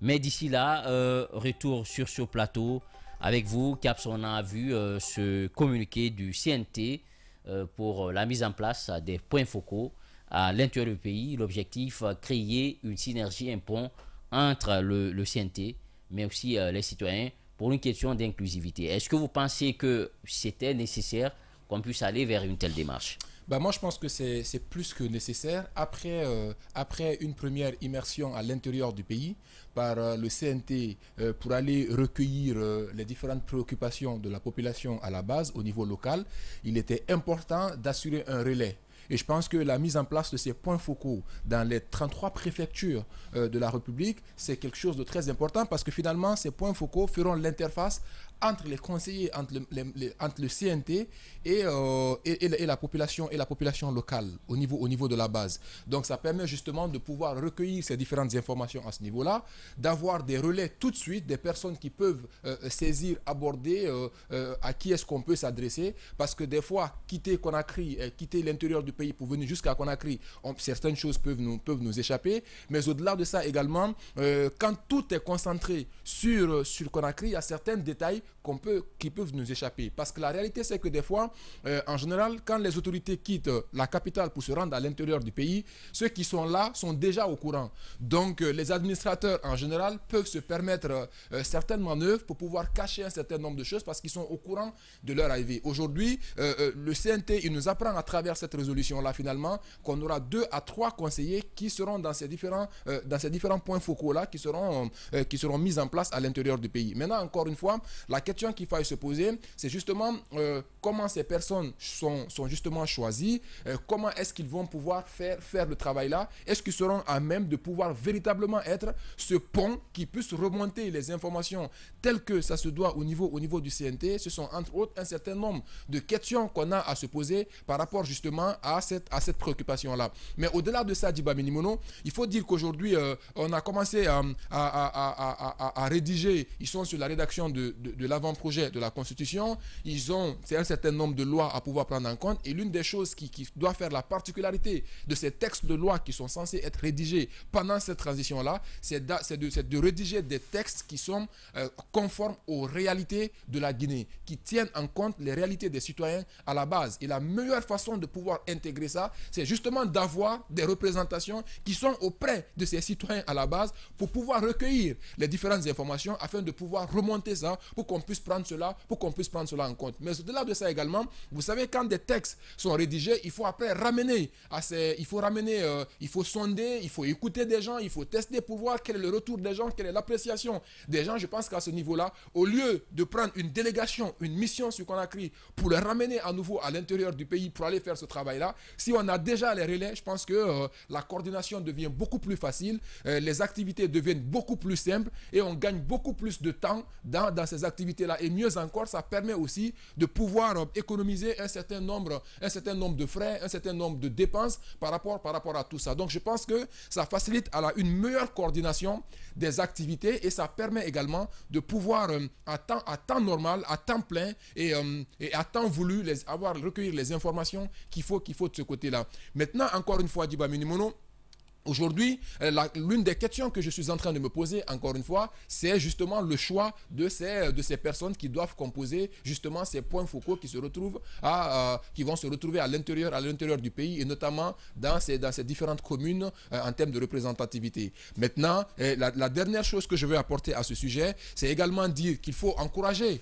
Mais d'ici là, retour sur ce plateau avec vous. Caps, on a vu ce communiqué du CNT pour la mise en place des points focaux à l'intérieur du pays. L'objectif, créer une synergie, un pont entre le CNT, mais aussi les citoyens pour une question d'inclusivité. Est-ce que vous pensez que c'était nécessaire qu'on puisse aller vers une telle démarche? Bah moi, je pense que c'est plus que nécessaire. Après une première immersion à l'intérieur du pays par le CNT pour aller recueillir les différentes préoccupations de la population à la base, au niveau local, il était important d'assurer un relais. Et je pense que la mise en place de ces points focaux dans les 33 préfectures de la République, c'est quelque chose de très important parce que finalement, ces points focaux feront l'interface entre les conseillers, entre le CNT et la population locale au niveau de la base. Donc ça permet justement de pouvoir recueillir ces différentes informations à ce niveau-là, d'avoir des relais tout de suite, des personnes qui peuvent saisir, aborder, à qui est-ce qu'on peut s'adresser, parce que des fois, quitter Conakry, quitter l'intérieur du pays pour venir jusqu'à Conakry, certaines choses peuvent nous échapper, mais au-delà de ça également, quand tout est concentré sur Conakry, il y a certains détails qui peuvent nous échapper. Parce que la réalité, c'est que des fois, en général, quand les autorités quittent la capitale pour se rendre à l'intérieur du pays, ceux qui sont là sont déjà au courant. Donc, les administrateurs, en général, peuvent se permettre certaines manœuvres pour pouvoir cacher un certain nombre de choses parce qu'ils sont au courant de leur arrivée. Aujourd'hui, le CNT, il nous apprend à travers cette résolution-là, finalement, qu'on aura 2 à 3 conseillers qui seront dans ces différents points focaux-là, qui seront mis en place à l'intérieur du pays. Maintenant, encore une fois, la question qu'il faille se poser, c'est justement comment ces personnes sont justement choisies, comment est-ce qu'ils vont pouvoir faire le travail-là, est-ce qu'ils seront à même de pouvoir véritablement être ce pont qui puisse remonter les informations telles que ça se doit au niveau du CNT. Ce sont entre autres un certain nombre de questions qu'on a à se poser par rapport justement à cette préoccupation-là. Mais au-delà de ça, Djiba Minimono, il faut dire qu'aujourd'hui, on a commencé à rédiger, ils sont sur la rédaction de l'avant-projet de la Constitution, c'est un certain nombre de lois à pouvoir prendre en compte, et l'une des choses qui doit faire la particularité de ces textes de loi qui sont censés être rédigés pendant cette transition-là, c'est de rédiger des textes qui sont conformes aux réalités de la Guinée, qui tiennent en compte les réalités des citoyens à la base. Et la meilleure façon de pouvoir intégrer ça, c'est justement d'avoir des représentations qui sont auprès de ces citoyens à la base pour pouvoir recueillir les différentes informations afin de pouvoir remonter ça, pour qu'on puisse prendre cela en compte. Mais au-delà de ça également, vous savez, quand des textes sont rédigés, il faut après ramener il faut sonder, il faut écouter des gens, il faut tester pour voir quel est le retour des gens, quelle est l'appréciation des gens. Je pense qu'à ce niveau-là, au lieu de prendre une délégation, une mission sur Conakry pour les ramener à nouveau à l'intérieur du pays pour aller faire ce travail-là, si on a déjà les relais, je pense que la coordination devient beaucoup plus facile, les activités deviennent beaucoup plus simples et on gagne beaucoup plus de temps dans ces activités-là. Et mieux encore, ça permet aussi de pouvoir économiser un certain nombre de frais, un certain nombre de dépenses par rapport à tout ça. Donc je pense que ça facilite une meilleure coordination des activités et ça permet également de pouvoir à temps normal, à temps plein et à temps voulu recueillir les informations qu'il faut de ce côté-là. Maintenant, encore une fois, Djiba Minimono, aujourd'hui, l'une des questions que je suis en train de me poser, encore une fois, c'est justement le choix de ces personnes qui doivent composer justement ces points focaux qui vont se retrouver à l'intérieur du pays et notamment dans ces différentes communes en termes de représentativité. Maintenant, la dernière chose que je veux apporter à ce sujet, c'est également dire qu'il faut encourager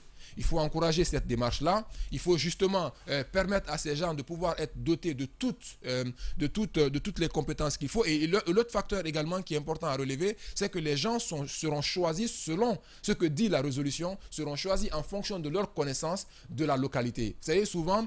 cette démarche-là. Il faut justement permettre à ces gens de pouvoir être dotés de toutes les compétences qu'il faut. Et l'autre facteur également qui est important à relever, c'est que les gens seront choisis selon ce que dit la résolution, seront choisis en fonction de leur connaissance de la localité. Vous savez, souvent,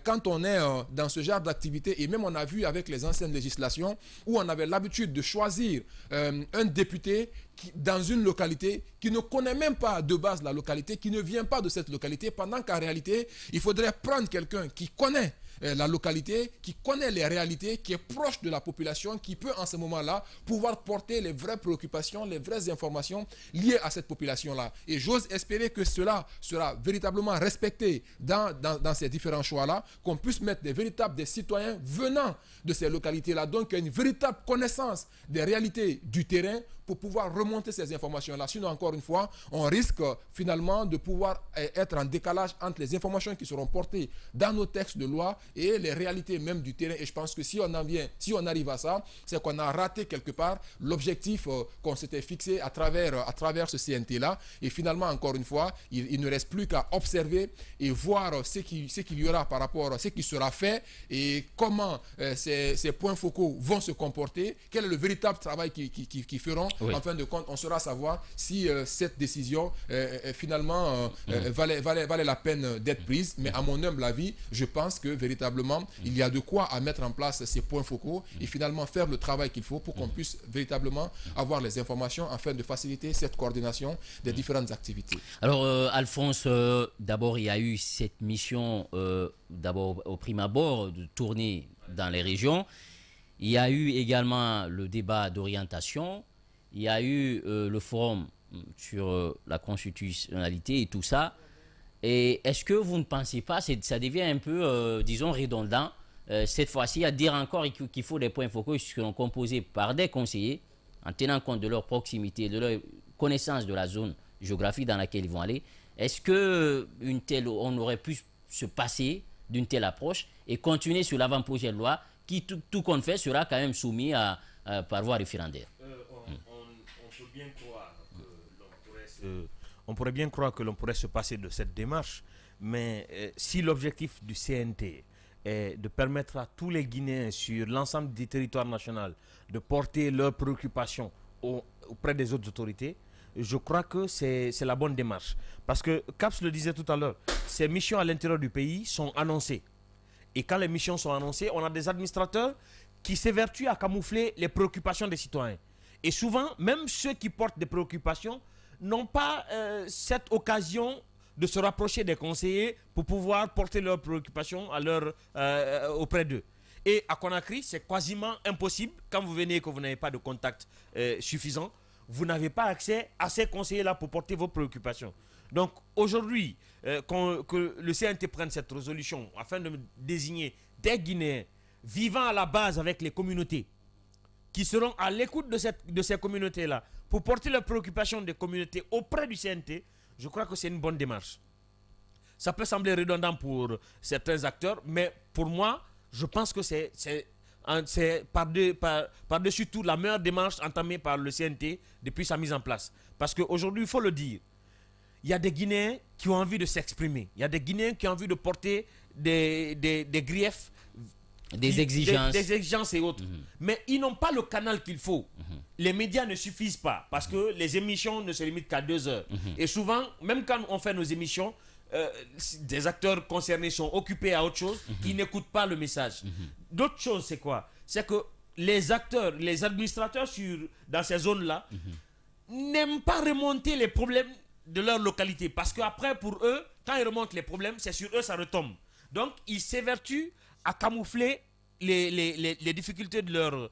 quand on est dans ce genre d'activité, et même on a vu avec les anciennes législations, où on avait l'habitude de choisir un député dans une localité qui ne connaît même pas de base la localité, qui ne vient pas de cette localité, pendant qu'en réalité, il faudrait prendre quelqu'un qui connaît la localité, qui connaît les réalités, qui est proche de la population, qui peut en ce moment-là pouvoir porter les vraies préoccupations, les vraies informations liées à cette population-là. Et j'ose espérer que cela sera véritablement respecté dans ces différents choix-là, qu'on puisse mettre des citoyens venant de ces localités-là, donc une véritable connaissance des réalités du terrain pour pouvoir remonter ces informations-là. Sinon, encore une fois, on risque finalement de pouvoir être en décalage entre les informations qui seront portées dans nos textes de loi et les réalités même du terrain. Et je pense que si on arrive à ça, c'est qu'on a raté quelque part l'objectif qu'on s'était fixé à travers ce CNT-là. Et finalement, encore une fois, il ne reste plus qu'à observer et voir ce qu'il y aura par rapport à ce qui sera fait et comment ces points focaux vont se comporter, quel est le véritable travail qu'ils feront. Oui. En fin de compte, on saura savoir si cette décision finalement valait la peine d'être prise. Mais à mon humble avis, je pense que véritablement, il y a de quoi à mettre en place ces points focaux et finalement faire le travail qu'il faut pour qu'on puisse véritablement avoir les informations afin de faciliter cette coordination des différentes activités. Alors, Alphonse, d'abord, il y a eu cette mission, d'abord au prime abord, de tourner dans les régions. Il y a eu également le débat d'orientation. Il y a eu le forum sur la constitutionnalité et tout ça. Et est-ce que vous ne pensez pas, ça devient un peu, disons, redondant, cette fois-ci, à dire encore qu'il faut des points focaux qui seront composés par des conseillers, en tenant compte de leur proximité, de leur connaissance de la zone géographique dans laquelle ils vont aller. Est-ce qu'on aurait pu se passer d'une telle approche et continuer sur l'avant-projet de loi qui, tout compte fait, sera quand même soumis par voie référendaire? On pourrait bien croire que l'on pourrait se passer de cette démarche, mais si l'objectif du CNT est de permettre à tous les Guinéens sur l'ensemble du territoire national de porter leurs préoccupations auprès des autres autorités, je crois que c'est la bonne démarche. Parce que, Caps le disait tout à l'heure, ces missions à l'intérieur du pays sont annoncées. Et quand les missions sont annoncées, on a des administrateurs qui s'évertuent à camoufler les préoccupations des citoyens. Et souvent, même ceux qui portent des préoccupations n'ont pas cette occasion de se rapprocher des conseillers pour pouvoir porter leurs préoccupations auprès d'eux. Et à Conakry, c'est quasiment impossible. Quand vous venez et que vous n'avez pas de contact suffisant, vous n'avez pas accès à ces conseillers-là pour porter vos préoccupations. Donc aujourd'hui, que le CNT prenne cette résolution afin de désigner des Guinéens vivant à la base avec les communautés, qui seront à l'écoute de ces communautés-là, pour porter leurs préoccupations des communautés auprès du CNT, je crois que c'est une bonne démarche. Ça peut sembler redondant pour certains acteurs, mais pour moi, je pense que c'est par-dessus tout la meilleure démarche entamée par le CNT depuis sa mise en place. Parce qu'aujourd'hui, il faut le dire, il y a des Guinéens qui ont envie de s'exprimer. Il y a des Guinéens qui ont envie de porter des griefs, des exigences et autres. Mais ils n'ont pas le canal qu'il faut. Les médias ne suffisent pas parce que les émissions ne se limitent qu'à 2 heures. Et souvent, même quand on fait nos émissions, des acteurs concernés sont occupés à autre chose, ils n'écoutent pas le message. D'autre chose, c'est quoi? C'est que les acteurs, les administrateurs dans ces zones-là n'aiment pas remonter les problèmes de leur localité. Parce qu'après, pour eux, quand ils remontent les problèmes, c'est sur eux ça retombe. Donc, ils s'évertuent à camoufler les difficultés de leur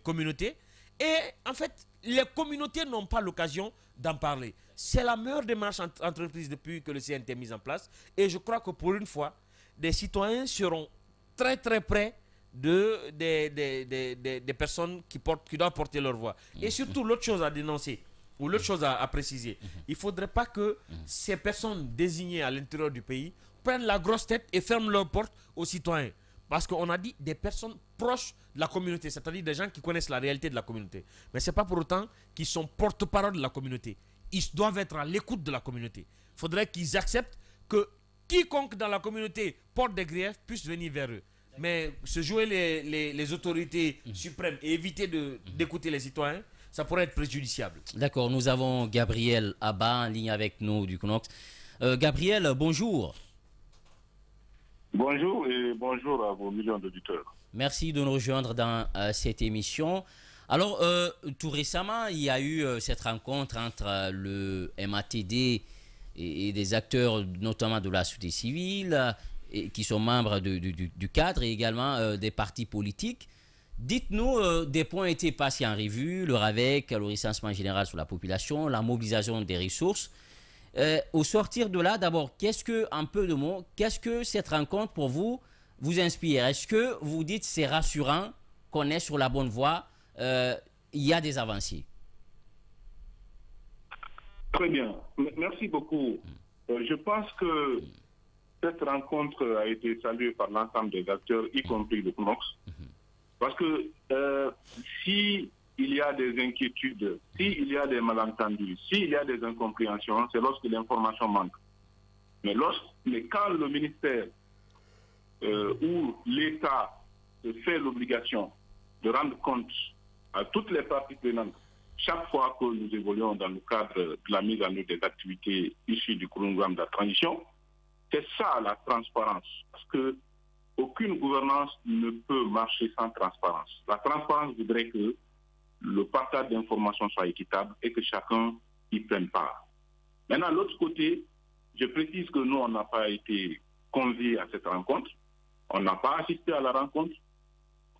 communauté. Et en fait, les communautés n'ont pas l'occasion d'en parler. C'est la meilleure démarche entreprise depuis que le CNT est mis en place. Et je crois que pour une fois, des citoyens seront très très près des personnes qui doivent porter leur voix. Et surtout, l'autre chose à dénoncer, ou l'autre chose à préciser, il ne faudrait pas que ces personnes désignées à l'intérieur du pays prennent la grosse tête et ferment leurs portes aux citoyens. Parce qu'on a dit des personnes proches de la communauté, c'est-à-dire des gens qui connaissent la réalité de la communauté. Mais ce n'est pas pour autant qu'ils sont porte-parole de la communauté. Ils doivent être à l'écoute de la communauté. Il faudrait qu'ils acceptent que quiconque dans la communauté porte des griefs puisse venir vers eux. Mais se jouer les autorités suprêmes et éviter d'écouter les citoyens, ça pourrait être préjudiciable. D'accord, nous avons Gabriel Abba en ligne avec nous du CNOX. Gabriel, bonjour. Bonjour et bonjour à vos millions d'auditeurs. Merci de nous rejoindre dans cette émission. Alors, tout récemment, il y a eu cette rencontre entre le MATD et des acteurs, notamment de la société civile, qui sont membres du cadre et également des partis politiques. Dites-nous, des points étaient passés en revue, le RAVEC, le recensement général sur la population, la mobilisation des ressources. Au sortir de là, d'abord, en peu de mots, qu'est-ce que cette rencontre pour vous inspire? Est-ce que vous dites c'est rassurant qu'on est sur la bonne voie il y a des avancées. Très bien. Merci beaucoup. Je pense que cette rencontre a été saluée par l'ensemble des acteurs, y compris le CNOX. Parce que s'il y a des inquiétudes, s'il y a des malentendus, s'il y a des incompréhensions, c'est lorsque l'information manque. Mais quand le ministère ou l'État se fait l'obligation de rendre compte à toutes les parties prenantes chaque fois que nous évoluons dans le cadre de la mise en œuvre des activités issues du programme de la transition, c'est ça la transparence. Parce que aucune gouvernance ne peut marcher sans transparence. La transparence voudrait que le partage d'informations soit équitable et que chacun y prenne part. Maintenant, de l'autre côté, je précise que nous, on n'a pas été conviés à cette rencontre. On n'a pas assisté à la rencontre.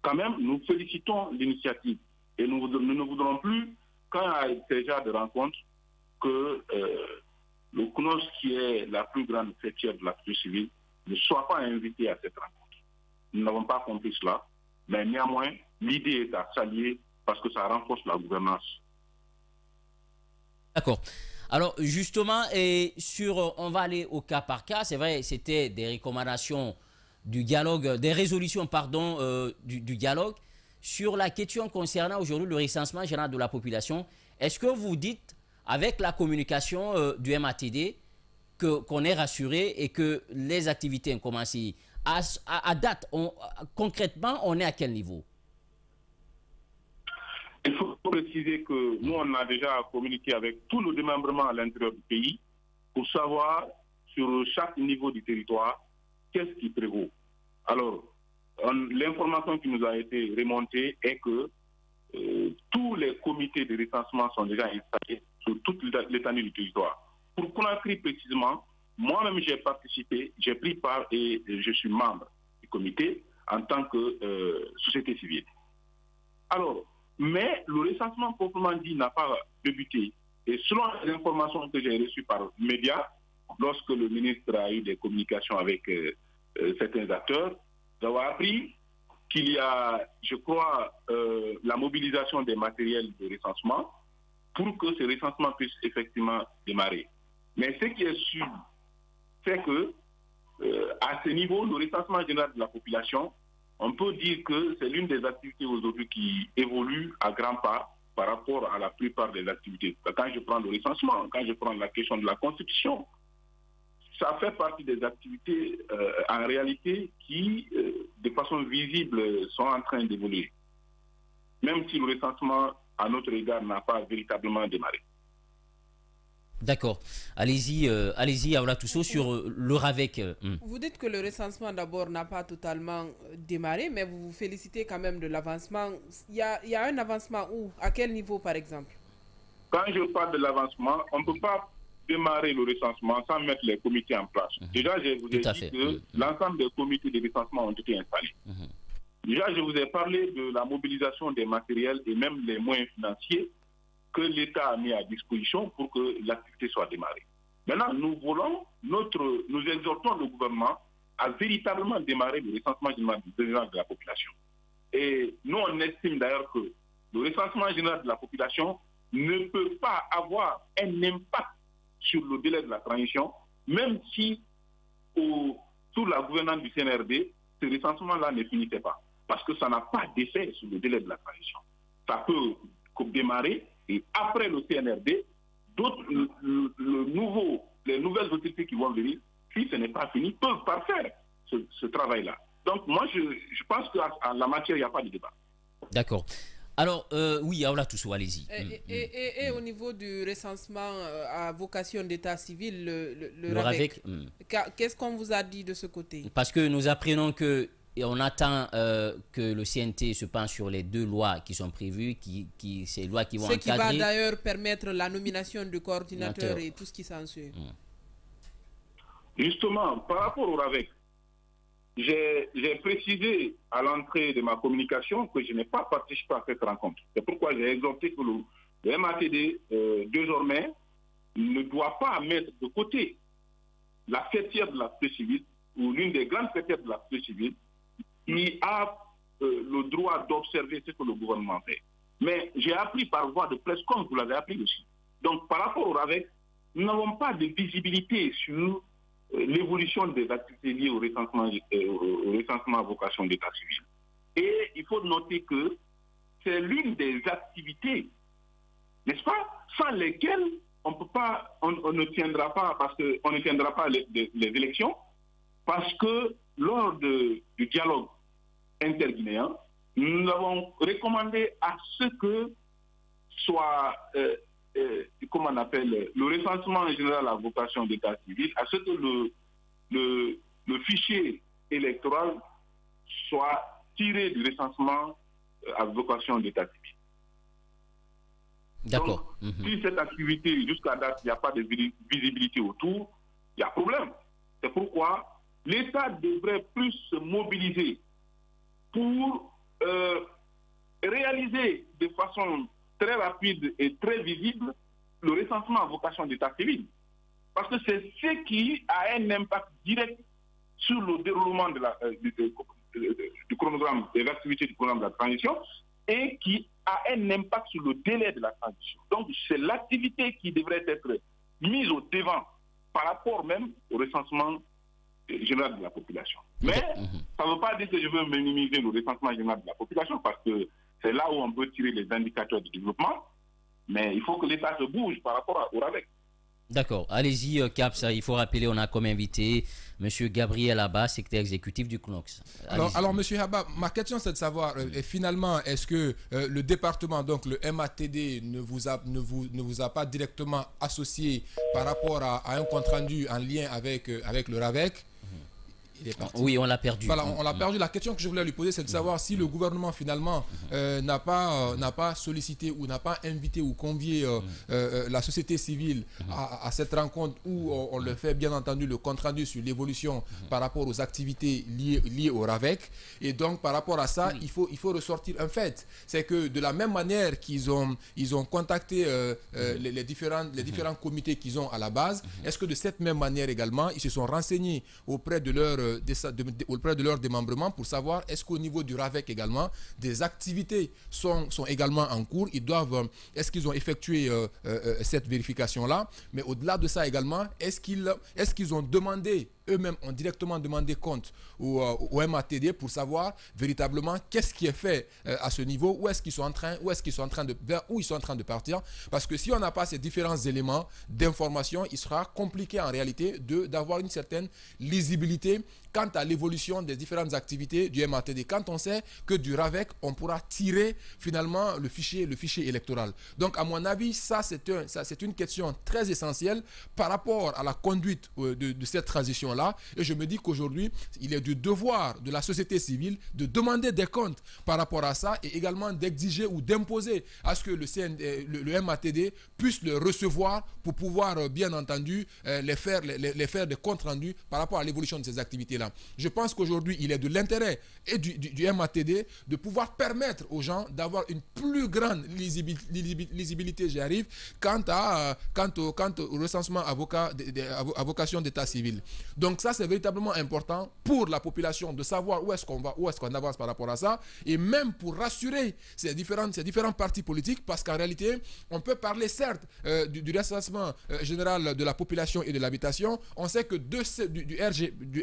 Quand même, nous félicitons l'initiative. Et nous ne voudrons plus, quand il y a ces genres de rencontres, que le CNOS, qui est la plus grande fêtière de la société civile, ne soit pas invité à cette rencontre. Nous n'avons pas compris cela, mais néanmoins, l'idée est à saluer parce que ça renforce la gouvernance. D'accord. Alors justement, on va aller au cas par cas. C'est vrai, c'était des recommandations du dialogue, des résolutions, pardon, du dialogue. Sur la question concernant aujourd'hui le recensement général de la population, est-ce que vous dites, avec la communication du MATD, qu'on est rassuré et que les activités ont commencé à date, concrètement, on est à quel niveau? Il faut préciser que nous, on a déjà communiqué avec tous nos démembrements à l'intérieur du pays pour savoir, sur chaque niveau du territoire, qu'est-ce qui prévaut. Alors, l'information qui nous a été remontée est que tous les comités de recensement sont déjà installés sur toute l'étendue du territoire. Pour Conakry précisément, moi-même j'ai participé, j'ai pris part et je suis membre du comité en tant que société civile. Alors, mais le recensement proprement dit n'a pas débuté. Et selon les informations que j'ai reçues par médias, lorsque le ministre a eu des communications avec certains acteurs, nous avons appris qu'il y a, je crois, la mobilisation des matériels de recensement pour que ce recensement puisse effectivement démarrer. Mais ce qui est sûr, c'est que à ce niveau, le recensement général de la population, on peut dire que c'est l'une des activités aujourd'hui qui évolue à grands pas par rapport à la plupart des activités. Quand je prends le recensement, quand je prends la question de la constitution, ça fait partie des activités en réalité qui, de façon visible, sont en train d'évoluer. Même si le recensement, à notre égard, n'a pas véritablement démarré. D'accord. Allez-y, Aoula Tousso, sur le RAVEC. Vous dites que le recensement d'abord n'a pas totalement démarré, mais vous vous félicitez quand même de l'avancement. Il y a un avancement où? À quel niveau, par exemple? Quand je parle de l'avancement, on ne peut pas démarrer le recensement sans mettre les comités en place. Déjà, je vous ai dit que l'ensemble des comités de recensement ont été installés. Déjà, je vous ai parlé de la mobilisation des matériels et même les moyens financiers que l'État a mis à disposition pour que l'activité soit démarrée. Maintenant, nous exhortons le gouvernement à véritablement démarrer le recensement général de la population. Et nous, on estime d'ailleurs que le recensement général de la population ne peut pas avoir un impact sur le délai de la transition, même si, sous la gouvernance du CNRD, ce recensement-là ne finissait pas. Parce que ça n'a pas d'effet sur le délai de la transition. Ça peut démarrer. Et après le CNRD, les nouvelles autorités qui vont venir, si ce n'est pas fini, peuvent parfaire ce travail-là. Donc moi, je pense qu'en la matière, il n'y a pas de débat. D'accord. Alors, oui, Aoula Tousso, allez-y. Et au niveau du recensement à vocation d'état civil, le RAVEC, qu'est-ce qu'on vous a dit de ce côté? Parce que nous apprenons que et on attend que le CNT se penche sur les 2 lois qui sont prévues, ces lois qui vont encadrer... Ce qui va d'ailleurs permettre la nomination du coordinateur et tout ce qui s'ensuit. Justement, par rapport au RAVEC, j'ai précisé à l'entrée de ma communication que je n'ai pas participé à cette rencontre. C'est pourquoi j'ai exhorté que le MATD, désormais, ne doit pas mettre de côté la fêtière de la société civile, ou l'une des grandes fêtières de la société civile, qui a le droit d'observer ce que le gouvernement fait. Mais j'ai appris par voie de presse, comme vous l'avez appris aussi. Donc, par rapport au RAVEC, nous n'avons pas de visibilité sur l'évolution des activités liées au recensement à vocation d'état civil. Et il faut noter que c'est l'une des activités, n'est-ce pas, sans lesquelles on ne tiendra pas, parce qu'on ne tiendra pas les élections, parce que lors du dialogue interguinéen, nous avons recommandé à ce que soit, comment on appelle, le recensement général à vocation d'état civil, à ce que le fichier électoral soit tiré du recensement à vocation d'état civil. D'accord. Donc, si cette activité, jusqu'à date, il n'y a pas de visibilité autour, il y a problème. C'est pourquoi l'État devrait plus se mobiliser pour réaliser de façon très rapide et très visible le recensement à vocation d'état civil. Parce que c'est ce qui a un impact direct sur le déroulement du chronogramme, des activités du programme de la transition, et qui a un impact sur le délai de la transition. Donc, c'est l'activité qui devrait être mise au devant par rapport même au recensement général de la population. Mais ça ne veut pas dire que je veux minimiser le recensement général de la population, parce que c'est là où on peut tirer les indicateurs de développement, mais il faut que l'État se bouge par rapport au RAVEC. D'accord. Allez-y, Caps. Il faut rappeler, on a comme invité M. Gabriel Abba, secrétaire exécutif du CNOX. Alors M. Abba, ma question c'est de savoir, finalement, est-ce que le département, donc le MATD, ne vous a pas directement associé par rapport à un compte-rendu en lien avec le RAVEC? Oui, on l'a perdu. Voilà, on l'a perdu. La question que je voulais lui poser, c'est de savoir si le gouvernement, finalement, n'a pas sollicité ou n'a pas invité ou convié la société civile à cette rencontre où on le fait, bien entendu, le compte-rendu sur l'évolution par rapport aux activités liées au RAVEC. Et donc, par rapport à ça, il faut ressortir un fait. C'est que de la même manière qu'ils ont contacté les différents comités qu'ils ont à la base, est-ce que de cette même manière également, ils se sont renseignés auprès de leur démembrement pour savoir est-ce qu'au niveau du RAVEC également des activités sont également en cours, est-ce qu'ils ont effectué cette vérification là, mais au-delà de ça également, est-ce qu'ils ont demandé eux-mêmes, ont directement demandé compte au MATD pour savoir véritablement qu'est-ce qui est fait à ce niveau, où ils sont en train de partir, parce que si on n'a pas ces différents éléments d'information, il sera compliqué en réalité d'avoir une certaine lisibilité quant à l'évolution des différentes activités du MATD. Quand on sait que du RAVEC, on pourra tirer finalement le fichier électoral. Donc, à mon avis, ça, c'est une question très essentielle par rapport à la conduite de cette transition-là. Et je me dis qu'aujourd'hui, il est du devoir de la société civile de demander des comptes par rapport à ça et également d'exiger ou d'imposer à ce que le MATD puisse le recevoir pour pouvoir, bien entendu, les faire des comptes rendus par rapport à l'évolution de ces activités-là. Je pense qu'aujourd'hui, il est de l'intérêt et du MATD de pouvoir permettre aux gens d'avoir une plus grande lisibilité, j'y arrive, quant au recensement à vocation d'état civil. Donc ça, c'est véritablement important pour la population de savoir où est-ce qu'on va, où est-ce qu'on avance par rapport à ça, et même pour rassurer ces différents partis politiques, parce qu'en réalité, on peut parler certes du recensement général de la population et de l'habitation. On sait que du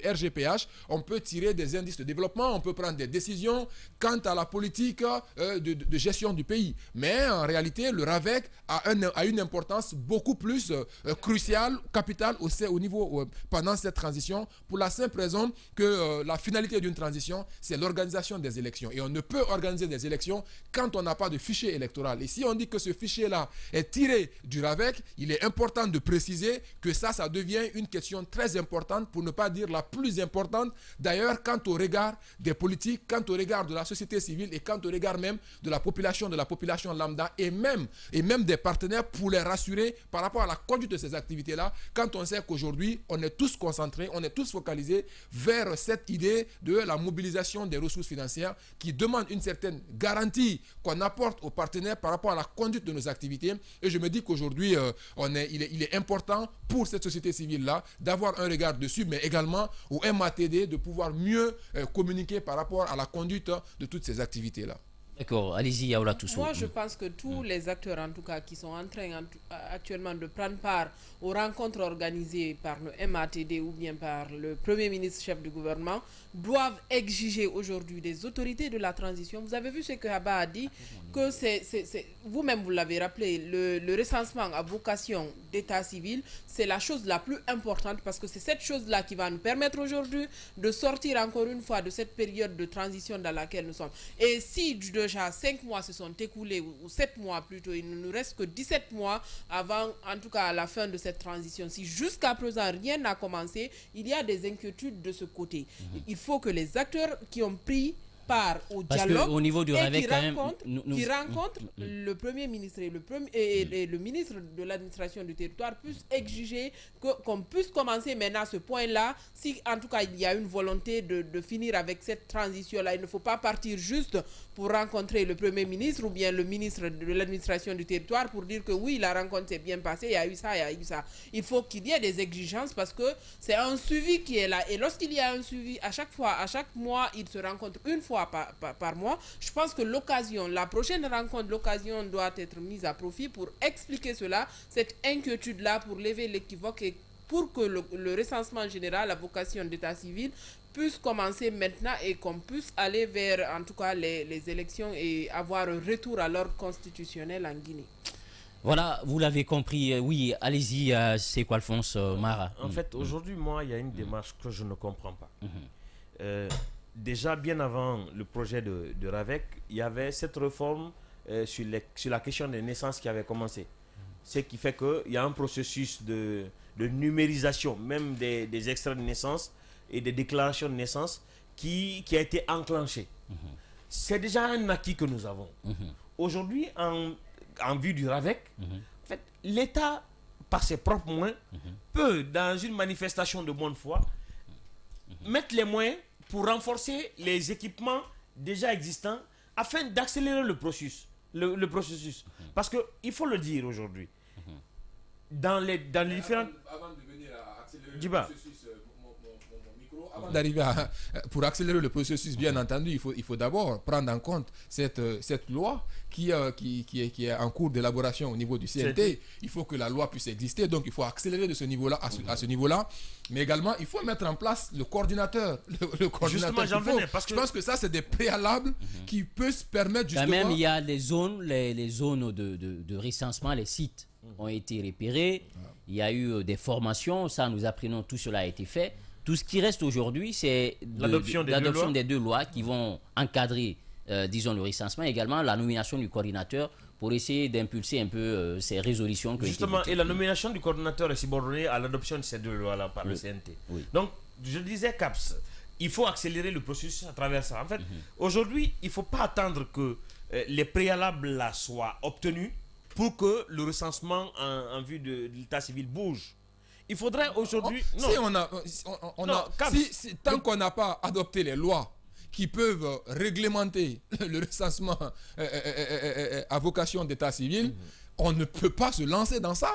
RGPH, on peut tirer des indices de développement, on peut prendre des décisions quant à la politique de gestion du pays. Mais en réalité, le RAVEC a une importance beaucoup plus cruciale, capitale au niveau pendant cette transition, pour la simple raison que la finalité d'une transition, c'est l'organisation des élections. Et on ne peut organiser des élections quand on n'a pas de fichier électoral. Et si on dit que ce fichier-là est tiré du RAVEC, il est important de préciser que ça devient une question très importante, pour ne pas dire la plus importante, d'ailleurs, quant au regard des politiques, quant au regard de la société civile et quant au regard même de la population lambda et même des partenaires, pour les rassurer par rapport à la conduite de ces activités-là, quand on sait qu'aujourd'hui, on est tous concentrés, on est tous focalisés vers cette idée de la mobilisation des ressources financières qui demande une certaine garantie qu'on apporte aux partenaires par rapport à la conduite de nos activités. Et je me dis qu'aujourd'hui, il est important pour cette société civile-là d'avoir un regard dessus, mais également au MATD de pouvoir mieux communiquer par rapport à la conduite de toutes ces activités-là. D'accord, allez-y, Yaoula Toussou. Moi, je pense que tous les acteurs, en tout cas, qui sont en train actuellement de prendre part aux rencontres organisées par le MATD ou bien par le Premier ministre chef du gouvernement, doivent exiger aujourd'hui des autorités de la transition. Vous avez vu ce que Abba a dit, que vous-même vous l'avez rappelé, le recensement à vocation d'état civil, c'est la chose la plus importante parce que c'est cette chose-là qui va nous permettre aujourd'hui de sortir encore une fois de cette période de transition dans laquelle nous sommes. Et si déjà 5 mois se sont écoulés, ou 7 mois plutôt, il ne nous reste que 17 mois avant, en tout cas à la fin de cette transition. Si jusqu'à présent rien n'a commencé, il y a des inquiétudes de ce côté. Il faut que les acteurs qui ont pris part au dialogue au niveau du et qui rencontrent le Premier ministre et le ministre de l'administration du territoire puissent exiger qu'on puisse commencer maintenant à ce point-là. Si en tout cas il y a une volonté de finir avec cette transition-là, il ne faut pas partir juste pour rencontrer le Premier ministre ou bien le ministre de l'administration du territoire pour dire que oui, la rencontre s'est bien passée, il y a eu ça, il y a eu ça. Il faut qu'il y ait des exigences parce que c'est un suivi qui est là. Et lorsqu'il y a un suivi, à chaque mois, ils se rencontrent une fois par mois. Je pense que la prochaine rencontre, l'occasion doit être mise à profit pour expliquer cela, cette inquiétude-là, pour lever l'équivoque et pour que le recensement général à vocation d'état civil puisse commencer maintenant et qu'on puisse aller vers, en tout cas, les élections et avoir un retour à l'ordre constitutionnel en Guinée. Voilà, vous l'avez compris. Oui, allez-y, c'est quoi Alphonse Mara? En fait, aujourd'hui, moi, il y a une démarche que je ne comprends pas. Déjà, bien avant le projet de RAVEC, il y avait cette réforme sur la question des naissances qui avait commencé. Ce qui fait qu'il y a un processus de numérisation, même des extraits de naissance et des déclarations de naissance qui a été enclenché. C'est déjà un acquis que nous avons. Aujourd'hui, en vue du RAVEC, en fait, l'État, par ses propres moyens, peut, dans une manifestation de bonne foi, mettre les moyens pour renforcer les équipements déjà existants afin d'accélérer le processus. Parce qu'il faut le dire aujourd'hui, dans les différents... Avant de venir à accélérer le processus, avant d'arriver pour accélérer le processus, bien entendu, il faut d'abord prendre en compte cette loi qui est en cours d'élaboration au niveau du CNT. Il faut que la loi puisse exister, donc il faut accélérer de ce niveau-là à ce niveau-là. Mais également, il faut mettre en place le coordinateur. Justement, j'en venais, parce que je pense que ça, c'est des préalables qui peuvent se permettre justement... Quand même, il y a les zones de recensement, les sites ont été repérés. Il y a eu des formations, ça, nous apprenons, tout cela a été fait. Tout ce qui reste aujourd'hui, c'est l'adoption des deux lois qui vont encadrer, disons, le recensement, également la nomination du coordinateur pour essayer d'impulser un peu ces résolutions. Justement, et la nomination du coordinateur est subordonnée à l'adoption de ces deux lois-là par le CNT. Donc, je disais, CAPS, il faut accélérer le processus à travers ça. En fait, aujourd'hui, il ne faut pas attendre que les préalables là soient obtenus pour que le recensement en vue de l'état civil bouge. Il faudrait aujourd'hui... Tant qu'on n'a pas adopté les lois qui peuvent réglementer le recensement à vocation d'état civil, on ne peut pas se lancer dans ça,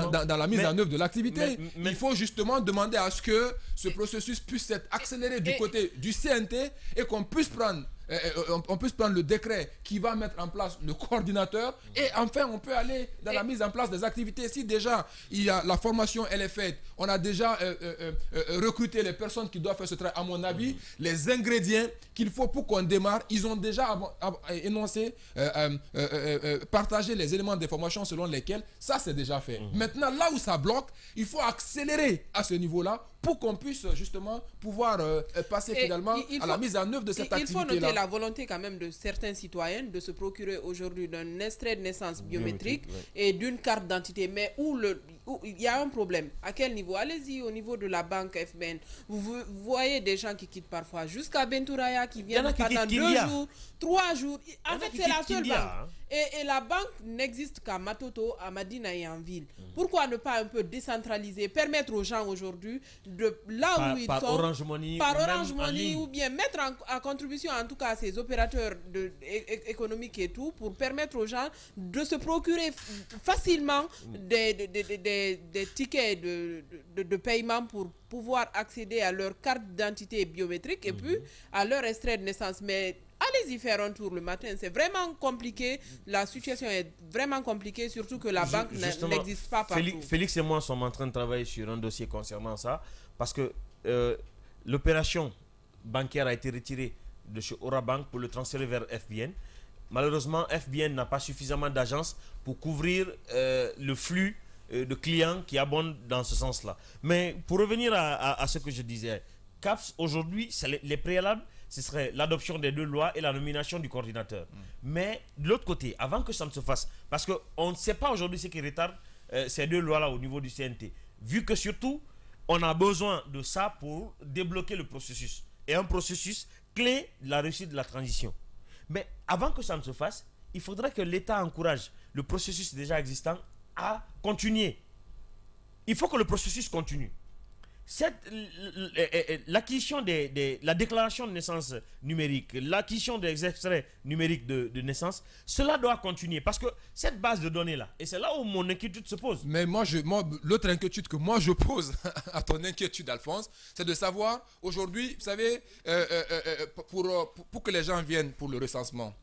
dans la mise en œuvre de l'activité. Il faut justement demander à ce que ce processus puisse être accéléré du côté du CNT et qu'on puisse prendre le décret qui va mettre en place le coordinateur et enfin on peut aller dans la mise en place des activités. Si déjà la formation elle est faite, on a déjà recruté les personnes qui doivent faire ce travail, à mon avis, les ingrédients qu'il faut pour qu'on démarre, ils ont déjà énoncé, partagé les éléments d'information selon lesquels ça c'est déjà fait. Maintenant, là où ça bloque, il faut accélérer à ce niveau-là pour qu'on puisse justement pouvoir passer finalement à la mise en œuvre de cette activité-là. Il faut noter la volonté quand même de certains citoyens de se procurer aujourd'hui d'un extrait de naissance biométrique et d'une carte d'identité, mais où il y a un problème. À quel niveau? Allez-y au niveau de la banque FBN. Vous voyez des gens qui quittent parfois jusqu'à Bentouraya, qui viennent pendant 2 jours, 3 jours. En fait, c'est la seule banque. Et la banque n'existe qu'à Matoto, à Madina et en ville. Pourquoi ne pas un peu décentraliser, permettre aux gens aujourd'hui, de là où ils sont, Orange Money, par Orange Money, ou bien mettre à contribution en tout cas ces opérateurs économiques et tout, pour permettre aux gens de se procurer facilement des tickets de paiement pour pouvoir accéder à leur carte d'identité biométrique et puis à leur extrait de naissance. Mais allez-y faire un tour le matin. C'est vraiment compliqué. La situation est vraiment compliquée, surtout que la banque n'existe pas partout. Félix et moi sommes en train de travailler sur un dossier concernant ça, parce que l'opération bancaire a été retirée de chez Aura Bank pour le transférer vers FBN. Malheureusement, FBN n'a pas suffisamment d'agences pour couvrir le flux de clients qui abondent dans ce sens-là. Mais pour revenir à ce que je disais, CAPS, aujourd'hui, les préalables, ce serait l'adoption des 2 lois et la nomination du coordinateur. Mais de l'autre côté, avant que ça ne se fasse, parce qu'on ne sait pas aujourd'hui ce qui retarde ces 2 lois-là au niveau du CNT, vu que surtout, on a besoin de ça pour débloquer le processus. Et un processus clé de la réussite de la transition. Mais avant que ça ne se fasse, il faudrait que l'État encourage le processus déjà existant à continuer. Il faut que le processus continue. L'acquisition la déclaration de naissance numérique, l'acquisition des extraits numériques de naissance, cela doit continuer, parce que cette base de données-là, et c'est là où mon inquiétude se pose. Mais moi l'autre inquiétude que moi je pose à ton inquiétude, Alphonse, c'est de savoir, aujourd'hui, vous savez, pour que les gens viennent pour le recensement,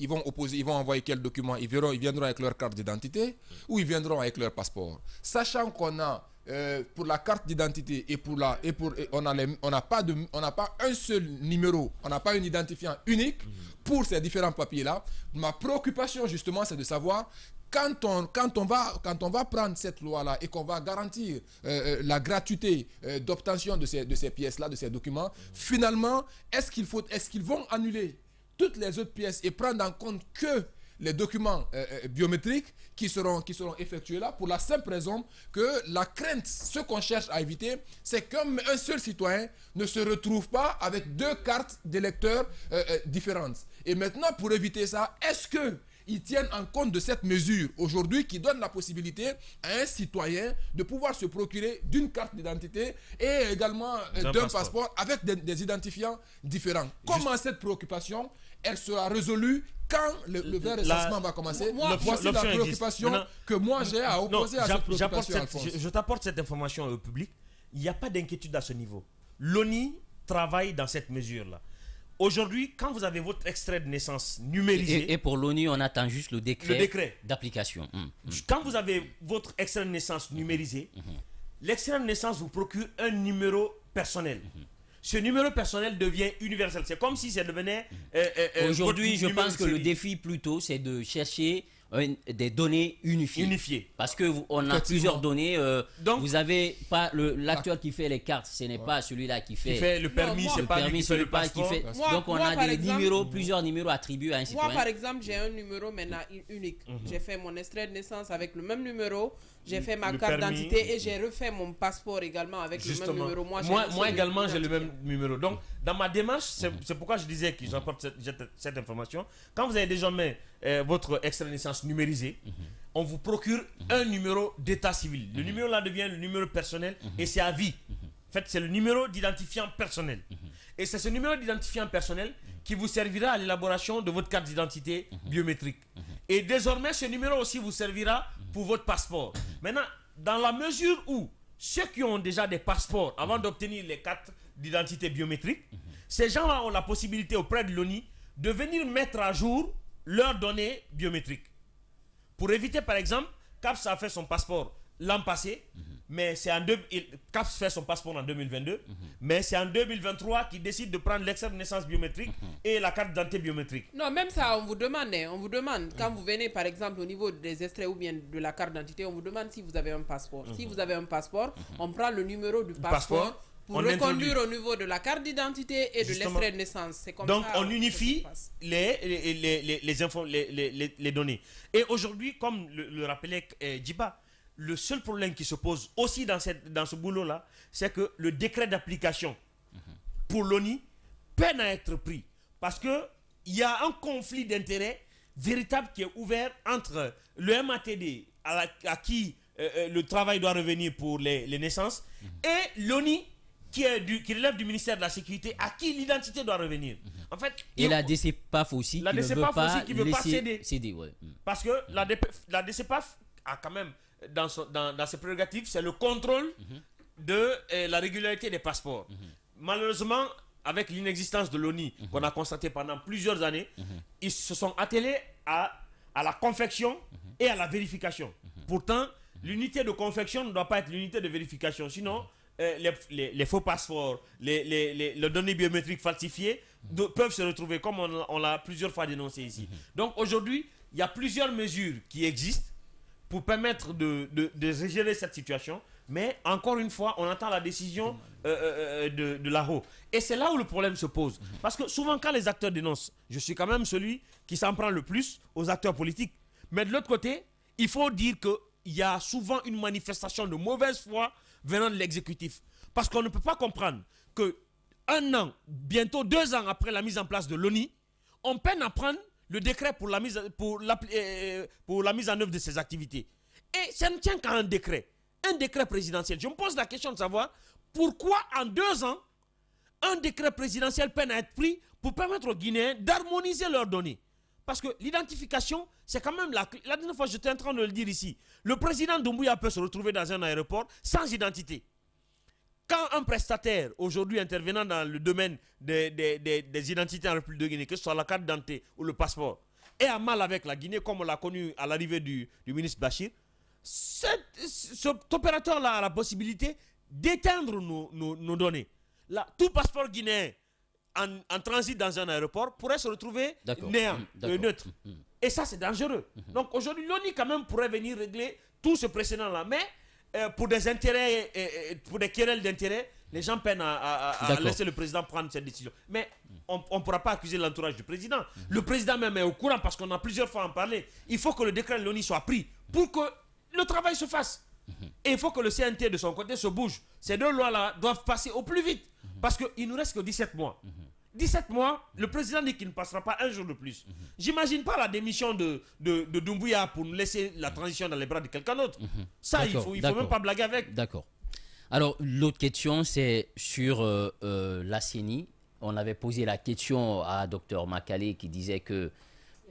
ils vont envoyer quel document? Ils viendront avec leur carte d'identité ou ils viendront avec leur passeport. Sachant qu'on a pour la carte d'identité on n'a pas un seul numéro, on n'a pas un identifiant unique pour ces différents papiers-là. Ma préoccupation justement, c'est de savoir quand on va prendre cette loi-là et qu'on va garantir la gratuité d'obtention de ces pièces-là, de ces documents, finalement, est-ce qu'ils vont annuler toutes les autres pièces et prendre en compte que les documents biométriques qui seront effectués là, pour la simple raison que la crainte, ce qu'on cherche à éviter, c'est qu'un seul citoyen ne se retrouve pas avec 2 cartes d'électeurs différentes. Et maintenant, pour éviter ça, est-ce qu'ils tiennent en compte de cette mesure aujourd'hui qui donne la possibilité à un citoyen de pouvoir se procurer d'une carte d'identité et également d'un passeport avec des identifiants différents? Comment cette préoccupation, elle sera résolue quand le vrai recensement va commencer? Voici la préoccupation que moi j'ai à opposer à cette préoccupation, Alphonse. Je t'apporte cette information au public. Il n'y a pas d'inquiétude à ce niveau. L'ONI travaille dans cette mesure-là. Aujourd'hui, quand vous avez votre extrait de naissance numérisé... Et pour l'ONU, on attend juste le décret d'application. Quand vous avez votre extrait de naissance numérisé, l'extrait de naissance vous procure un numéro personnel. Ce numéro personnel devient universel. C'est comme si ça devenait... Aujourd'hui, je pense que le défi plutôt, c'est de chercher des données unifiées. Parce qu'on a plusieurs données. Donc, vous n'avez pas l'acteur qui fait les cartes, ce n'est pas celui-là qui fait le permis, c'est pas lui qui fait le passeport. Donc on a plusieurs numéros attribués à un citoyen. Moi, par exemple, j'ai un numéro maintenant unique. J'ai fait mon extrait de naissance avec le même numéro. J'ai fait ma carte d'identité et j'ai refait mon passeport également avec le même numéro. Moi également, j'ai le même numéro. Donc, dans ma démarche, c'est pourquoi je disais que j'apporte cette information. Quand vous avez déjà mis votre extrait de naissance numérisé, on vous procure un numéro d'état civil. Le numéro là devient le numéro personnel et c'est à vie. En fait, c'est le numéro d'identifiant personnel. Et c'est ce numéro d'identifiant personnel qui vous servira à l'élaboration de votre carte d'identité biométrique. Et désormais, ce numéro aussi vous servira pour votre passeport. Maintenant, dans la mesure où ceux qui ont déjà des passeports avant d'obtenir les cartes d'identité biométrique, ces gens-là ont la possibilité auprès de l'ONI de venir mettre à jour leurs données biométriques. Pour éviter, par exemple, CAPS a fait son passeport l'an passé, mais c'est CAPS fait son passeport en 2022, mais c'est en 2023 qu'il décide de prendre l'extrait de naissance biométrique et la carte d'identité biométrique. Non, même ça, on vous demande, quand vous venez par exemple au niveau des extraits ou bien de la carte d'identité, on vous demande si vous avez un passeport. Si vous avez un passeport, on prend le numéro du passeport pour reconduire au niveau de la carte d'identité et de l'extrait de naissance. C'est comme donc ça, on unifie les données. Et aujourd'hui, comme le rappelait Djiba, le seul problème qui se pose aussi dans ce boulot-là, c'est que le décret d'application pour l'ONI peine à être pris. Parce qu'il y a un conflit d'intérêts véritable qui est ouvert entre le MATD, à qui le travail doit revenir pour les naissances, et l'ONI, qui relève du ministère de la Sécurité, à qui l'identité doit revenir. En fait, et la DCPAF aussi, qui ne veut pas céder. Ouais. Parce que la DCPAF a quand même, dans ses prérogatives, c'est le contrôle de la régularité des passeports. Malheureusement, avec l'inexistence de l'ONI qu'on a constaté pendant plusieurs années, ils se sont attelés à la confection et à la vérification. Pourtant, l'unité de confection ne doit pas être l'unité de vérification. Sinon, les faux passeports, les données biométriques falsifiées peuvent se retrouver, comme on l'a plusieurs fois dénoncé ici. Donc aujourd'hui, il y a plusieurs mesures qui existent pour permettre de gérer cette situation. Mais encore une fois, on attend la décision de l'ARO. Et c'est là où le problème se pose. Parce que souvent, quand les acteurs dénoncent, je suis quand même celui qui s'en prend le plus aux acteurs politiques. Mais de l'autre côté, il faut dire qu'il y a souvent une manifestation de mauvaise foi venant de l'exécutif. Parce qu'on ne peut pas comprendre que 1 an, bientôt 2 ans après la mise en place de l'ONI, on peine à prendre le décret pour la mise en œuvre de ces activités. Et ça ne tient qu'à un décret présidentiel. Je me pose la question de savoir pourquoi en 2 ans, un décret présidentiel peine à être pris pour permettre aux Guinéens d'harmoniser leurs données. Parce que l'identification, c'est quand même la dernière fois, j'étais en train de le dire ici. Le président Doumbouya peut se retrouver dans un aéroport sans identité. Quand un prestataire, aujourd'hui intervenant dans le domaine des identités en République de Guinée, que ce soit la carte d'identité ou le passeport, est à mal avec la Guinée, comme on l'a connu à l'arrivée du ministre Bachir, cet opérateur-là a la possibilité d'éteindre nos données. Là, tout passeport guinéen en transit dans un aéroport pourrait se retrouver néant, neutre. Et ça, c'est dangereux. Donc aujourd'hui, l'ONU quand même pourrait venir régler tout ce précédent-là. Mais pour des intérêts, pour des querelles d'intérêts, les gens peinent à laisser le président prendre cette décision. Mais on ne pourra pas accuser l'entourage du président. Le président même est au courant parce qu'on a plusieurs fois en parlé. Il faut que le décret de l'ONU soit pris pour que le travail se fasse. Et il faut que le CNT de son côté se bouge. Ces 2 lois-là doivent passer au plus vite. Parce qu'il ne nous reste que 17 mois. 17 mois, le président dit qu'il ne passera pas un jour de plus. J'imagine pas la démission de Doumbouya pour nous laisser la transition dans les bras de quelqu'un d'autre. Ça, il faut même pas blaguer avec. D'accord. Alors, l'autre question, c'est sur la CENI. On avait posé la question à Dr Makale qui disait que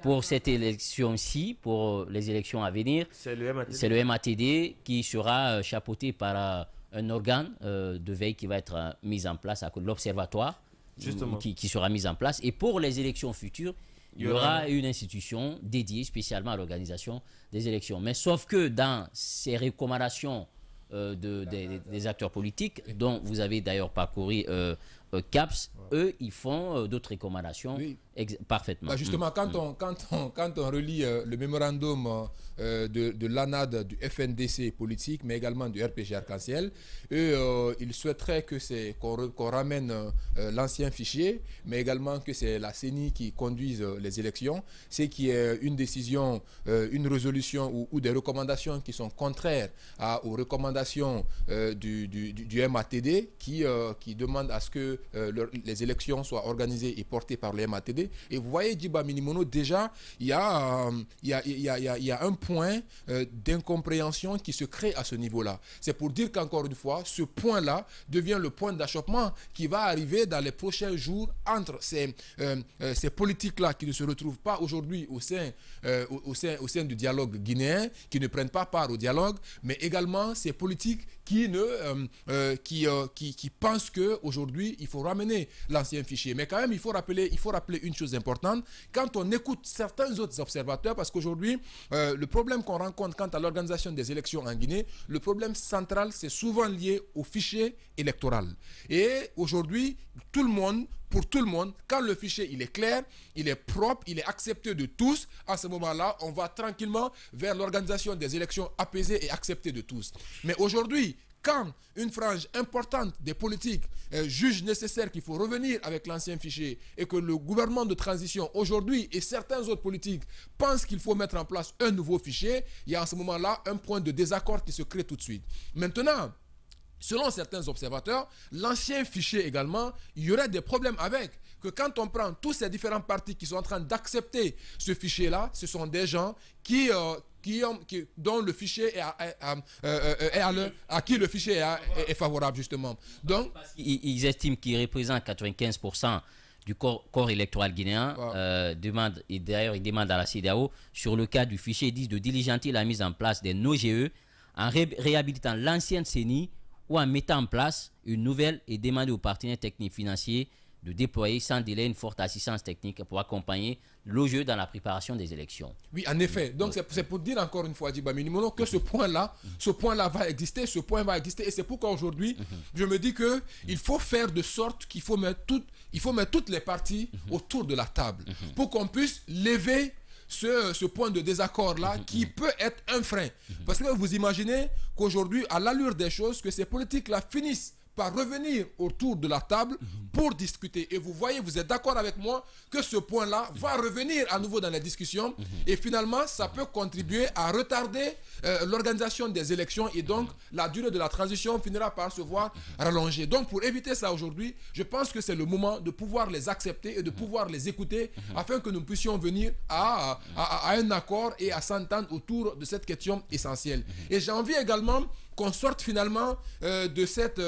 pour cette élection-ci, pour les élections à venir, c'est le MATD qui sera chapeauté par un organe de veille qui va être mis en place à l'Observatoire, qui sera mis en place. Et pour les élections futures, il y aura une institution dédiée spécialement à l'organisation des élections. Mais sauf que dans ces recommandations des acteurs politiques, dont vous avez d'ailleurs parcouru CAPS, eux, ils font d'autres recommandations parfaitement. Justement, quand on relit le mémorandum de l'ANAD, du FNDC politique, mais également du RPG Arc-en-Ciel, eux, ils souhaiteraient qu'on ramène l'ancien fichier, mais également que c'est la CENI qui conduise les élections. C'est qu'il y ait une décision, une résolution ou des recommandations qui sont contraires aux recommandations du MATD qui demandent à ce que les élections soient organisées et portées par le MATD. Et vous voyez, Djiba Minimono, déjà, il y a un point d'incompréhension qui se crée à ce niveau-là. C'est pour dire qu'encore une fois, ce point-là devient le point d'achoppement qui va arriver dans les prochains jours entre ces politiques-là qui ne se retrouvent pas aujourd'hui au sein du dialogue guinéen, qui ne prennent pas part au dialogue, mais également ces politiques qui pensent qu'aujourd'hui, il faut ramener l'ancien fichier. Mais quand même, il faut rappeler une chose importante. Quand on écoute certains autres observateurs, parce qu'aujourd'hui, le problème qu'on rencontre quant à l'organisation des élections en Guinée, le problème central, c'est souvent lié au fichier électoral. Et aujourd'hui, pour tout le monde, quand le fichier il est clair, il est propre, il est accepté de tous, à ce moment-là, on va tranquillement vers l'organisation des élections apaisées et acceptées de tous. Mais aujourd'hui, quand une frange importante des politiques juge nécessaire qu'il faut revenir avec l'ancien fichier et que le gouvernement de transition aujourd'hui et certains autres politiques pensent qu'il faut mettre en place un nouveau fichier, il y a en ce moment-là un point de désaccord qui se crée tout de suite. Maintenant, selon certains observateurs, l'ancien fichier également, il y aurait des problèmes avec. Que quand on prend tous ces différents partis qui sont en train d'accepter ce fichier-là, ce sont des gens dont le fichier à qui le fichier est favorable justement. Donc, ils estiment qu'ils représentent 95% du corps électoral guinéen. D'ailleurs, ils demandent à la CEDEAO, sur le cas du fichier, ils disent de diligenter la mise en place des NOGE en réhabilitant l'ancienne CENI ou en mettant en place une nouvelle et demander aux partenaires techniques financiers de déployer sans délai une forte assistance technique pour accompagner le jeu dans la préparation des élections. Oui, en effet. Donc, c'est pour dire encore une fois, Djiba Minimono, que ce point-là va exister, ce point va exister. Et c'est pourquoi aujourd'hui, je me dis qu'il faut faire de sorte qu'il faut mettre toutes les parties autour de la table pour qu'on puisse lever ce point de désaccord-là qui peut être un frein. Parce que vous imaginez qu'aujourd'hui, à l'allure des choses, que ces politiques-là finissent par revenir autour de la table pour discuter. Et vous voyez, vous êtes d'accord avec moi que ce point-là va revenir à nouveau dans les discussions et finalement, ça peut contribuer à retarder l'organisation des élections et donc la durée de la transition finira par se voir rallongée. Donc, pour éviter ça aujourd'hui, je pense que c'est le moment de pouvoir les accepter et de pouvoir les écouter afin que nous puissions venir à un accord et à s'entendre autour de cette question essentielle. Et j'ai envie également qu'on sorte finalement de cette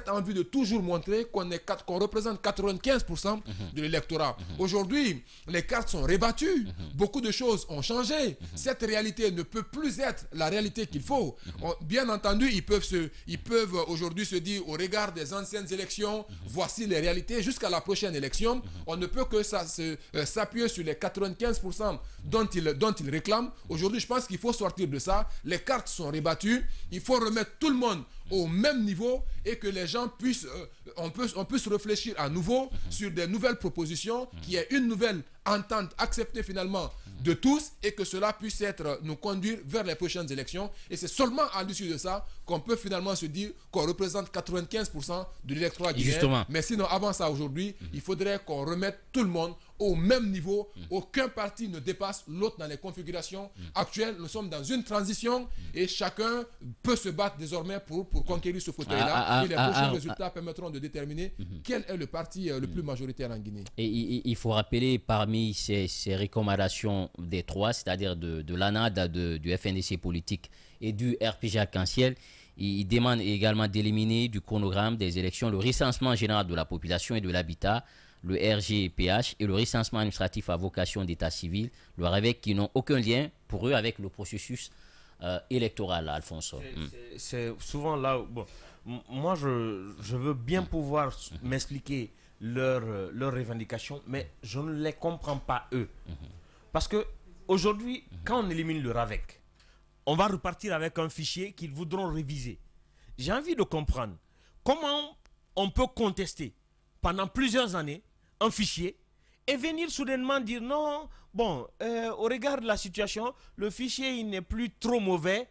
envie de toujours montrer qu'on représente 95% de l'électorat. Aujourd'hui, les cartes sont rebattues, beaucoup de choses ont changé. Cette réalité ne peut plus être la réalité qu'il faut. Bien entendu, ils peuvent aujourd'hui se dire, au regard des anciennes élections, voici les réalités. Jusqu'à la prochaine élection, on ne peut que s'appuyer sur les 95% dont ils réclament. Aujourd'hui, je pense qu'il faut sortir de ça. Les cartes sont rebattues. Il faut remettre tout le monde au même niveau et que les gens puissent, on puisse réfléchir à nouveau sur des nouvelles propositions, qu'il y ait une nouvelle entente acceptée finalement de tous et que cela puisse nous conduire vers les prochaines élections. Et c'est seulement à l'issue de ça qu'on peut finalement se dire qu'on représente 95% de l'électorat guinéen. Mais sinon, avant ça aujourd'hui, il faudrait qu'on remette tout le monde au même niveau. Aucun parti ne dépasse l'autre dans les configurations actuelles. Nous sommes dans une transition et chacun peut se battre désormais pour conquérir ce fauteuil-là. Et les prochains résultats permettront de déterminer quel est le parti le plus majoritaire en Guinée. Et il faut rappeler parmi ces recommandations des trois, c'est-à-dire de l'ANAD, du FNDC politique et du RPG Arc-en-Ciel, il demande également d'éliminer du chronogramme des élections le recensement général de la population et de l'habitat, le RGPH et le recensement administratif à vocation d'état civil, le RAVEC, qui n'ont aucun lien pour eux avec le processus électoral, Alphonse. C'est souvent là où, bon, moi je veux bien pouvoir m'expliquer leurs revendications, mais je ne les comprends pas eux. Parce que aujourd'hui, quand on élimine le RAVEC, on va repartir avec un fichier qu'ils voudront réviser. J'ai envie de comprendre comment on peut contester pendant plusieurs années un fichier et venir soudainement dire non, bon, au regard de la situation, le fichier il n'est plus trop mauvais,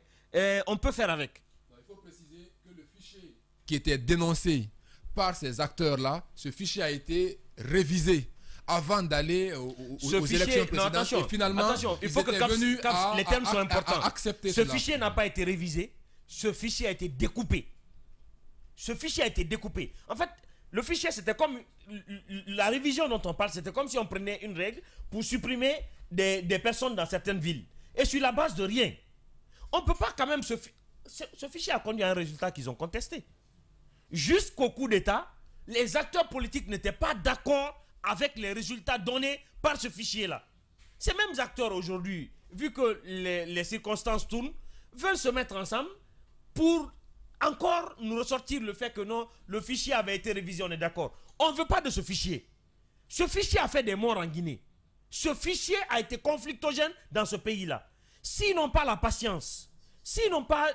on peut faire avec. Il faut préciser que le fichier qui était dénoncé par ces acteurs-là, ce fichier a été révisé avant d'aller aux élections présidentielles. Et finalement, attention, il faut que les termes soient importants. Ce fichier n'a pas été révisé, ce fichier a été découpé. Ce fichier a été découpé. En fait, le fichier, c'était comme la révision dont on parle, c'était comme si on prenait une règle pour supprimer des personnes dans certaines villes. Et sur la base de rien. On ne peut pas quand même... Ce fichier a conduit à un résultat qu'ils ont contesté. Jusqu'au coup d'État, les acteurs politiques n'étaient pas d'accord avec les résultats donnés par ce fichier-là. Ces mêmes acteurs aujourd'hui, vu que les circonstances tournent, veulent se mettre ensemble pour encore nous ressortir le fait que non, le fichier avait été révisé, on est d'accord. On ne veut pas de ce fichier. Ce fichier a fait des morts en Guinée. Ce fichier a été conflictogène dans ce pays-là. S'ils n'ont pas la patience, s'ils n'ont pas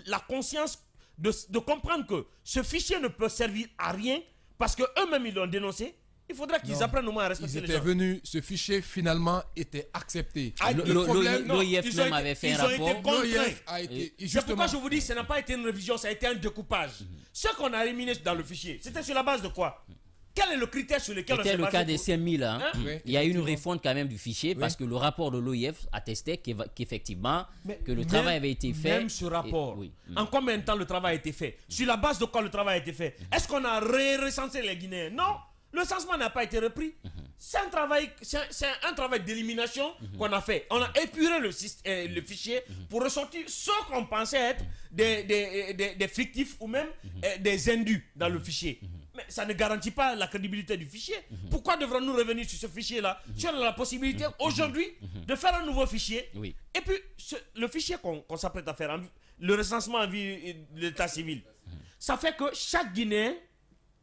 la conscience de comprendre que ce fichier ne peut servir à rien, parce qu'eux-mêmes ils l'ont dénoncé, il faudra qu'ils apprennent au moins à respecter les gens. Ils étaient venus, ce fichier finalement était accepté. L'OIF même avait fait un rapport. C'est pourquoi je vous dis, ça n'a pas été une révision, ça a été un découpage. Ce qu'on a éliminé dans le fichier, c'était sur la base de quoi? Quel est le critère sur lequel on s'est basé? C'était le cas des 5000. Il y a eu une refonte quand même du fichier parce que le rapport de l'OIF attestait qu'effectivement que le travail avait été fait. Même ce rapport, en combien de temps le travail a été fait? Sur la base de quoi le travail a été fait? Est-ce qu'on a recensé les Guinéens? Non. Le recensement n'a pas été repris. C'est un travail d'élimination qu'on a fait. On a épuré le fichier pour ressortir ce qu'on pensait être des fictifs ou même des indus dans le fichier. Mais ça ne garantit pas la crédibilité du fichier. Pourquoi devrons-nous revenir sur ce fichier-là? Si on a la possibilité aujourd'hui de faire un nouveau fichier. Et puis, le fichier qu'on s'apprête à faire, le recensement en vie de l'état civil, ça fait que chaque Guinéen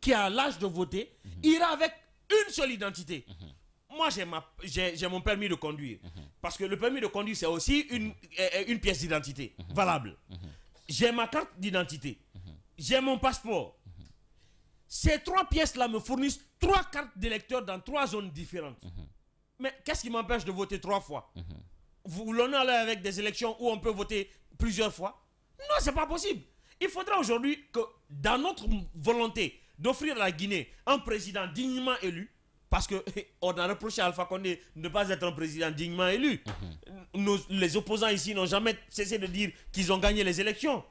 qui a l'âge de voter ira avec une seule identité. Moi, j'ai mon permis de conduire. Parce que le permis de conduire, c'est aussi une pièce d'identité valable. J'ai ma carte d'identité. J'ai mon passeport. Ces 3 pièces-là me fournissent 3 cartes d'électeurs dans 3 zones différentes. Mais qu'est-ce qui m'empêche de voter 3 fois? Vous voulez aller avec des élections où on peut voter plusieurs fois? Non, c'est pas possible. Il faudra aujourd'hui que, dans notre volonté d'offrir à la Guinée un président dignement élu, parce qu'on a reproché à Alpha Condé de ne pas être un président dignement élu. Les opposants ici n'ont jamais cessé de dire qu'ils ont gagné les élections.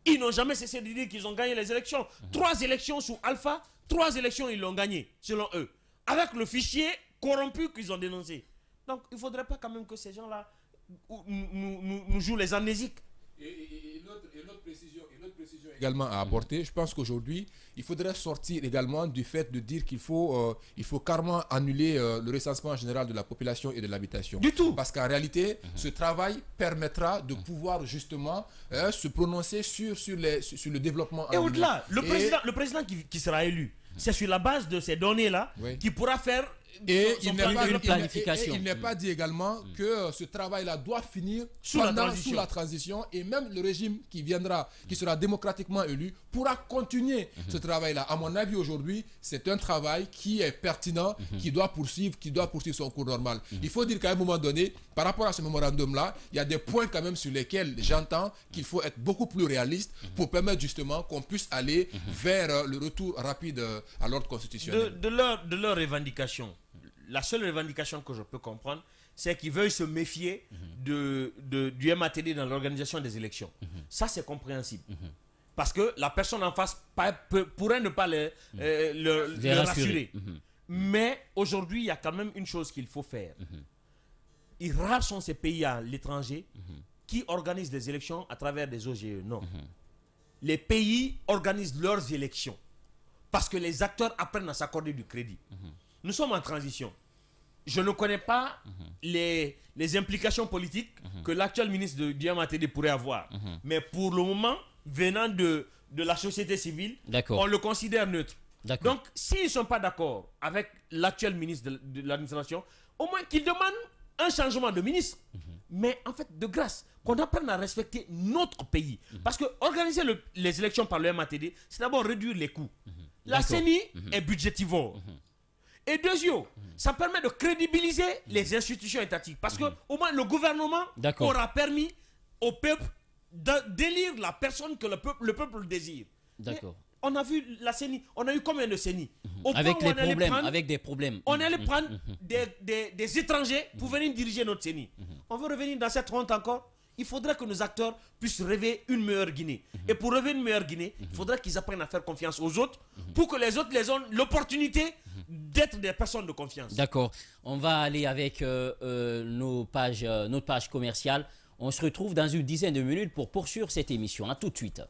Ils n'ont jamais cessé de dire qu'ils ont gagné les élections. 3 élections sous Alpha, 3 élections ils l'ont gagné, selon eux. Avec le fichier corrompu qu'ils ont dénoncé. Donc il ne faudrait pas quand même que ces gens-là nous jouent les amnésiques. Et notre précision également à apporter, je pense qu'aujourd'hui, il faudrait sortir également du fait de dire qu'il faut carrément annuler le recensement général de la population et de l'habitation. Du tout. Parce qu'en réalité, ce travail permettra de pouvoir justement se prononcer sur le développement. Et au-delà, le président qui sera élu, c'est sur la base de ces données-là qu'il pourra faire il n'est pas dit également que ce travail-là doit finir sous la transition, et même le régime qui viendra, qui sera démocratiquement élu, pourra continuer ce travail-là. À mon avis, aujourd'hui, c'est un travail qui est pertinent, qui doit poursuivre son cours normal. Il faut dire qu'à un moment donné, par rapport à ce mémorandum-là, il y a des points quand même sur lesquels j'entends qu'il faut être beaucoup plus réaliste pour permettre justement qu'on puisse aller vers le retour rapide à l'ordre constitutionnel. De leur revendication. La seule revendication que je peux comprendre, c'est qu'ils veuillent se méfier du MATD dans l'organisation des élections. Ça, c'est compréhensible. Parce que la personne en face pourrait ne pas le rassurer. Mais aujourd'hui, il y a quand même une chose qu'il faut faire. Rares sont ces pays à l'étranger qui organisent des élections à travers des OGE. Non. Les pays organisent leurs élections parce que les acteurs apprennent à s'accorder du crédit. Nous sommes en transition. Je ne connais pas les implications politiques que l'actuel ministre du MATD pourrait avoir. Mais pour le moment, venant de la société civile, on le considère neutre. Donc, s'ils ne sont pas d'accord avec l'actuel ministre de l'administration, au moins qu'ils demandent un changement de ministre. Mais en fait, de grâce, qu'on apprenne à respecter notre pays. Parce que organiser les élections par le MATD, c'est d'abord réduire les coûts. La CENI est budgétivore. Et deuxièmement, ça permet de crédibiliser les institutions étatiques. Parce que au moins le gouvernement aura permis au peuple d'élire la personne que le peuple désire. D'accord. On a vu la CENI, on a eu combien de CENI avec des problèmes. On allait prendre des étrangers pour venir diriger notre CENI. On veut revenir dans cette honte encore. Il faudrait que nos acteurs puissent rêver une meilleure Guinée. Et pour rêver une meilleure Guinée, il faudrait qu'ils apprennent à faire confiance aux autres pour que les autres les aient l'opportunité d'être des personnes de confiance. D'accord. On va aller avec notre page commerciale. On se retrouve dans une dizaine de minutes pour poursuivre cette émission. À tout de suite.